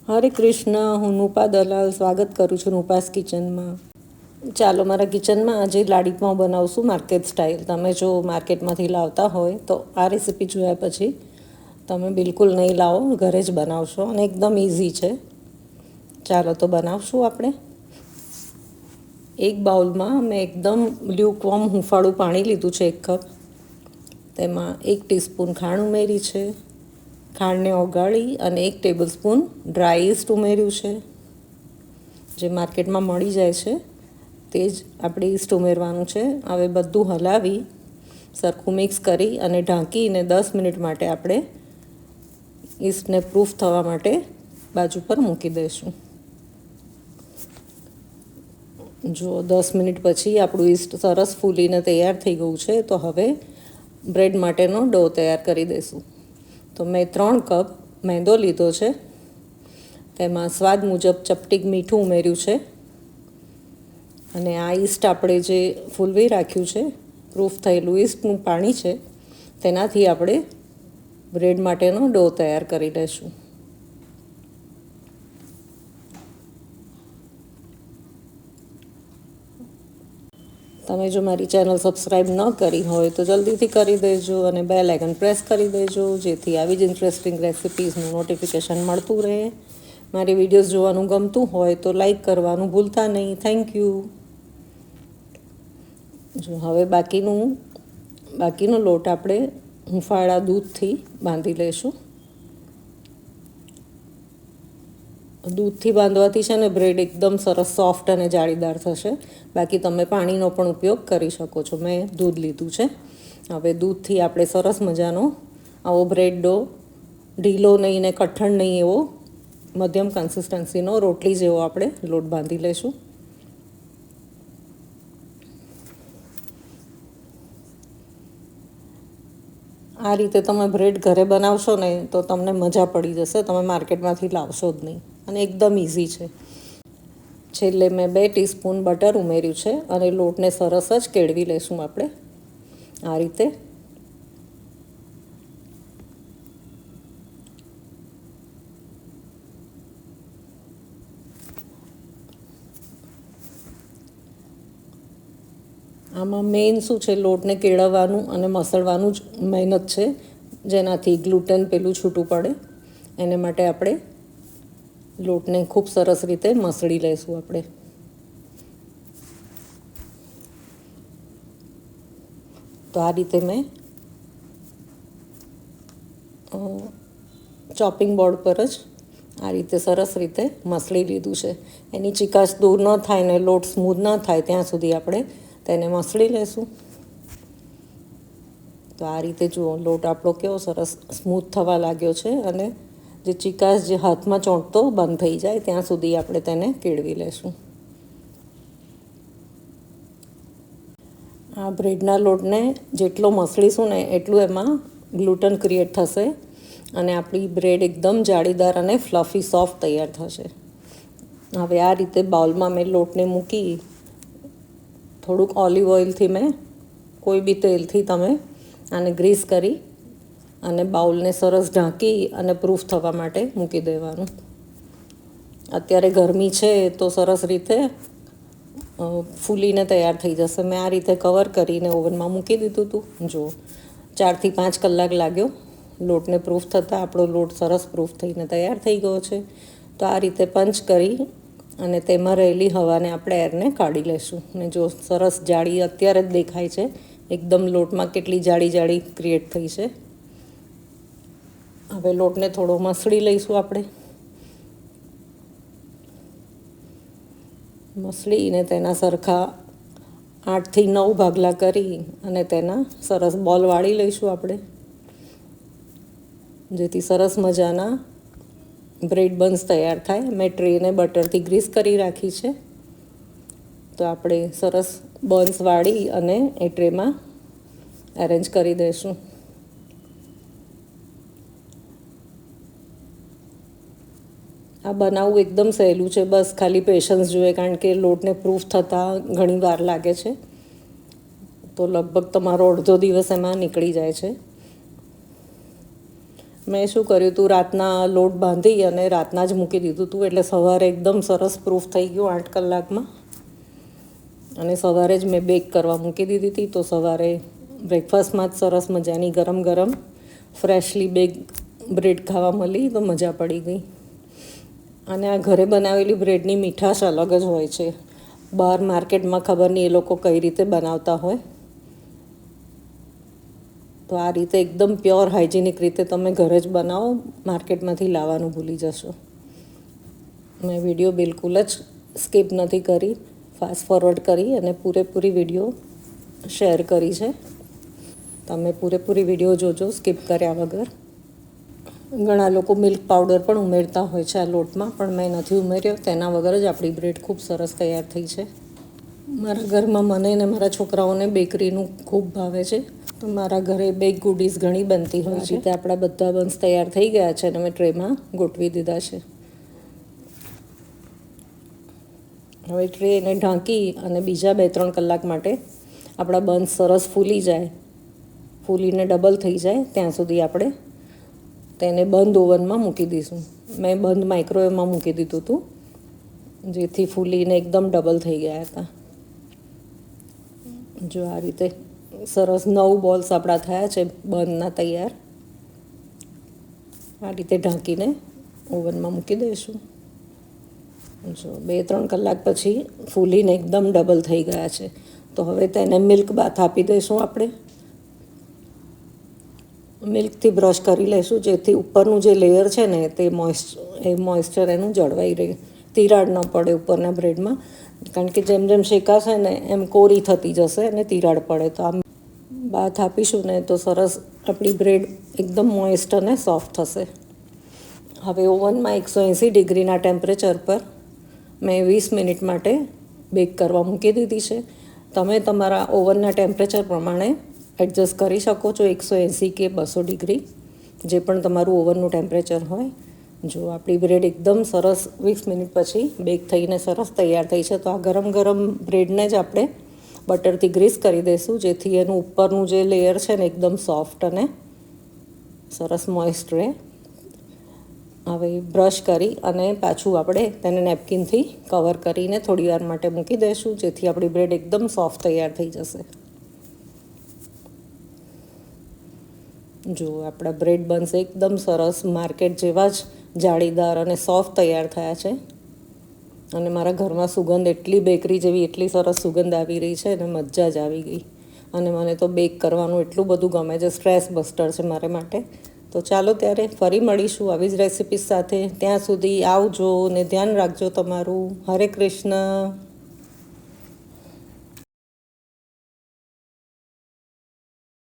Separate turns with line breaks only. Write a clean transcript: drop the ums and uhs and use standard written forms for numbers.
હરે કૃષ્ણ, હું નુપા દલાલ સ્વાગત કરું છું નુપાસ કિચનમાં. ચાલો મારા કિચનમાં આજે લાડીપાઉં બનાવશું માર્કેટ સ્ટાઇલ. તમે જો માર્કેટમાંથી લાવતા હોય તો આ રેસીપી જોયા પછી તમે બિલકુલ નહીં લાવો, ઘરે જ બનાવશો અને એકદમ ઇઝી છે. ચાલો તો બનાવશું આપણે. એક બાઉલમાં મેં એકદમ લ્યુકવોર્મ હૂંફાળું પાણી લીધું છે, 1 કપ. તેમાં 1 ટીસ્પૂન ખાંડ ઉમેરી છે. ખાંડને ઓગાળી અને 1 ટેબલ સ્પૂન ડ્રાય ઈસ્ટ ઉમેર્યું છે. જે માર્કેટમાં મળી જાય છે તે જ આપણે ઈસ્ટ ઉમેરવાનું છે. હવે બધું હલાવી સરખું મિક્સ કરી અને ઢાંકીને 10 મિનિટ માટે આપણે ઈસ્ટને પ્રૂફ થવા માટે બાજુ પર મૂકી દઈશું. જો 10 મિનિટ પછી આપણું ઈસ્ટ સરસ ફૂલીને તૈયાર થઈ ગયું છે, તો હવે બ્રેડ માટેનો ડો તૈયાર કરી દઈશું. તો મેં 3 કપ મેંદો લીધો છે. તેમાં સ્વાદ મુજબ ચપટીક મીઠું ઉમેર્યું છે અને આ ઈસ્ટ આપણે જે ફૂલવી રાખ્યું છે, પ્રૂફ થયેલું ઈસ્ટનું પાણી છે, તેનાથી આપણે બ્રેડ માટેનો ડો તૈયાર કરી લઈશું. તમે જો મારી ચેનલ સબસ્ક્રાઈબ ન કરી હોય તો જલ્દીથી કરી દેજો અને બેલ આઇકન પ્રેસ કરી દેજો, જેથી આવી જ ઇન્ટરેસ્ટિંગ રેસિપીઝનું નોટિફિકેશન મળતું રહે. મારી વિડીયોઝ જોવાનું ગમતું હોય તો લાઈક કરવાનું ભૂલતા નહીં. Thank you. જો હવે બાકીનો લોટ આપણે હૂંફાળા દૂધથી બાંધી લઈશું. દૂધથી બાંધવાથી છે ને બ્રેડ એકદમ સરસ સોફ્ટ અને જાળીદાર થશે. બાકી તમે પાણીનો પણ ઉપયોગ કરી શકો છો. મેં દૂધ લીધું છે. હવે દૂધથી આપણે સરસ મજાનો આવો બ્રેડ ડો, ઢીલો નહીં ને કઠણ નહીં, એવો મધ્યમ કન્સિસ્ટન્સીનો રોટલી જેવો આપણે લોટ બાંધી લઈશું. આ રીતે તમે બ્રેડ ઘરે બનાવશો ને તો તમને મજા પડી જશે. તમે માર્કેટમાંથી લાવશો જ નહીં અને એકદમ ઇઝી છે. છેલ્લે મેં 2 ટીસ્પૂન બટર ઉમેર્યું છે અને લોટને સરસ જ કેળવી લઈશું આપણે આ રીતે. આમાં મેઇન શું છે, લોટને કેળવવાનું અને મસળવાનું જ મહેનત છે, જેનાથી ગ્લુટેન પેલું છૂટું પડે. એને માટે આપણે લોટને ખૂબ સરસ રીતે મસળી લઈશું આપણે. તો આ રીતે મેં ચોપિંગ બોર્ડ પર જ આ રીતે સરસ રીતે મસળી લીધું છે. એની ચીકાશ દૂર ન થાય ને લોટ સ્મૂધ ન થાય ત્યાં સુધી આપણે તેને મસળી લેશું. તો આ રીતે જુઓ, લોટ આપણો કેવો સરસ સ્મૂથ થવા લાગ્યો છે અને જે ચીકાશ જે હાથમાં ચોંટતો બંધ થઈ જાય ત્યાં સુધી આપણે તેને કેળવી લેશું. આ બ્રેડના લોટને જેટલો મસળીશું ને એટલું એમાં ગ્લુટન ક્રિએટ થશે અને આપણી બ્રેડ એકદમ જાળીદાર અને ફ્લફી સોફ્ટ તૈયાર થશે. હવે આ રીતે બાઉલમાં મેં લોટને મૂકી થોડુંક ઓલિવ ઓઇલથી, મેં કોઈ બી તેલથી તમે આને ગ્રીસ કરી અને બાઉલને સરસ ઢાંકી અને પ્રૂફ થવા માટે મૂકી દેવાનું. અત્યારે ગરમી છે તો સરસ રીતે ફૂલીને તૈયાર થઈ જશે. મેં આ રીતે કવર કરીને ઓવનમાં મૂકી દીધું હતું. જો 4 થી 5 કલાક લાગ્યો લોટને પ્રૂફ થતાં. આપણો લોટ સરસ પ્રૂફ થઈને તૈયાર થઈ ગયો છે. તો આ રીતે પંચ કરી અને તેમાં રહેલી હવાને આપણે એરને કાઢી લઈશું. ને જો સરસ જાળી અત્યારે જ દેખાય છે, એકદમ લોટમાં કેટલી જાળી ક્રિએટ થઈ છે. હવે લોટને થોડો મસળી લઈશું આપણે. મસળીને તેના સરખા 8 થી 9 ભાગલા કરી અને તેના સરસ બોલ વાળી લઈશું આપણે, જેથી સરસ મજાના બ્રેડ બન્સ તૈયાર થાય. મેં ટ્રેને બટરથી ગ્રીસ કરી રાખી છે. તો આપણે સરસ બન્સ વાળી અને એ ટ્રેમાં એરેન્જ કરી દઈશું. આ બનાવવું એકદમ સહેલું છે. બસ ખાલી પેશન્સ જોઈએ, કારણ કે લોટને પ્રૂફ થતાં ઘણી વાર લાગે છે. તો લગભગ તમારો અડધો દિવસ એમાં નીકળી જાય છે. મેં શું કર્યું હતું, રાતના લોટ બાંધી અને રાતના જ મૂકી દીધું હતું, એટલે સવારે એકદમ સરસ પ્રૂફ થઈ ગયું 8 કલાકમાં. અને સવારે જ મેં બેક કરવા મૂકી દીધી હતી, તો સવારે બ્રેકફાસ્ટમાં જ સરસ મજાની ગરમ ગરમ ફ્રેશલી બેક બ્રેડ ખાવા મળી, તો મજા પડી ગઈ. અને આ ઘરે બનાવેલી બ્રેડની મીઠાશ અલગ જ હોય છે. બહાર માર્કેટમાં ખબર નહીં એ લોકો કઈ રીતે બનાવતા હોય. તો આ રીતે એકદમ પ્યોર હાઇજેનિક રીતે તમે ઘરે જ બનાવો, માર્કેટમાંથી લાવવાનું ભૂલી જશો. મેં વિડીયો બિલકુલ જ સ્કીપ નથી કરી, ફાસ્ટ ફોરવર્ડ કરી અને પૂરેપૂરી વિડીયો શેર કરી છે. તમે પૂરેપૂરી વિડીયો જોજો સ્કીપ કર્યા વગર. ઘણા લોકો મિલ્ક પાવડર પણ ઉમેરતા હોય છે આ લોટમાં, પણ મેં નથી ઉમેર્યો. તેના વગર જ આપણી બ્રેડ ખૂબ સરસ તૈયાર થઈ છે. મારા ઘરમાં મને અને મારા છોકરાઓને બેકરીનું ખૂબ ભાવે છે, તો મારા ઘરે બેક ગુડીઝ ઘણી બનતી હોય છે. રીતે આપણા બધા બન્સ તૈયાર થઈ ગયા છે અને મેં ટ્રેમાં ગોઠવી દીધા છે. હવે ટ્રેને ઢાંકી અને બીજા 2-3 કલાક માટે આપણા બન્સ સરસ ફૂલી જાય, ફૂલીને ડબલ થઈ જાય ત્યાં સુધી આપણે તેને બંધ ઓવનમાં મૂકી દઈશું. મેં બંધ માઇક્રોવેવમાં મૂકી દીધું હતું, જેથી ફૂલીને એકદમ ડબલ થઈ ગયા હતા. જો આ રીતે સરસ 9 બોલ્સ આપણા થયા છે બંધના તૈયાર. આ રીતે ઢાંકીને ઓવનમાં મૂકી દઈશું. જો 2-3 કલાક પછી ફૂલીને એકદમ ડબલ થઈ ગયા છે. તો હવે તેને મિલ્ક બાથ આપી દઈશું આપણે. મિલ્કથી બ્રશ કરી લઈશું, જેથી ઉપરનું જે લેયર છે ને તે મોઇસ્ચર એનું જળવાઈ રહે, તિરાડ ન પડે ઉપરના બ્રેડમાં. કારણ કે જેમ જેમ શેકાશે ને એમ કોરી થતી જશે અને તિરાડ પડે. તો આમ બાથ આપીશું ને તો સરસ આપણી બ્રેડ એકદમ મોઇસ્ટ અને સોફ્ટ થશે. હવે ઓવનમાં 180 ડિગ્રીના ટેમ્પરેચર પર મેં 20 મિનિટ માટે બેક કરવા મૂકી દીધી છે. તમે તમારા ઓવનના ટેમ્પરેચર પ્રમાણે એડજસ્ટ કરી શકો છો, 180 કે 200 ડિગ્રી, જે પણ તમારું ઓવનનું ટેમ્પરેચર હોય. જો આપણી બ્રેડ એકદમ સરસ 20 મિનિટ પછી બેક થઈને સરસ તૈયાર થઈ છે. તો આ ગરમ ગરમ બ્રેડને જ આપણે બટરથી ગ્રીસ કરી દઈશું, જેથી એનું ઉપરનું જે લેયર છે ને એકદમ સોફ્ટ અને સરસ મોઇસ્ટ રહે. હવે બ્રશ કરી અને પાછું આપણે તેને નેપકિનથી કવર કરીને થોડી વાર માટે મૂકી દઈશું, જેથી આપણી બ્રેડ એકદમ સોફ્ટ તૈયાર થઈ જશે. જો આપણા બ્રેડ બનશે એકદમ સરસ માર્કેટ જેવા જ જાળીદાર અને સોફ્ટ તૈયાર થયા છે. અને મારા ઘરમાં સુગંધ એટલી બેકરી જેવી એટલી સરસ સુગંધ આવી રહી છે અને મજા જ આવી ગઈ. અને મને તો બેક કરવાનું એટલું બધું ગમે છે, સ્ટ્રેસ બસ્ટર છે મારે માટે. તો ચાલો ત્યારે ફરી મળીશું આવી જ રેસિપીસ સાથે. ત્યાં સુધી આવજો ને ધ્યાન રાખજો તમારું. હરે કૃષ્ણ.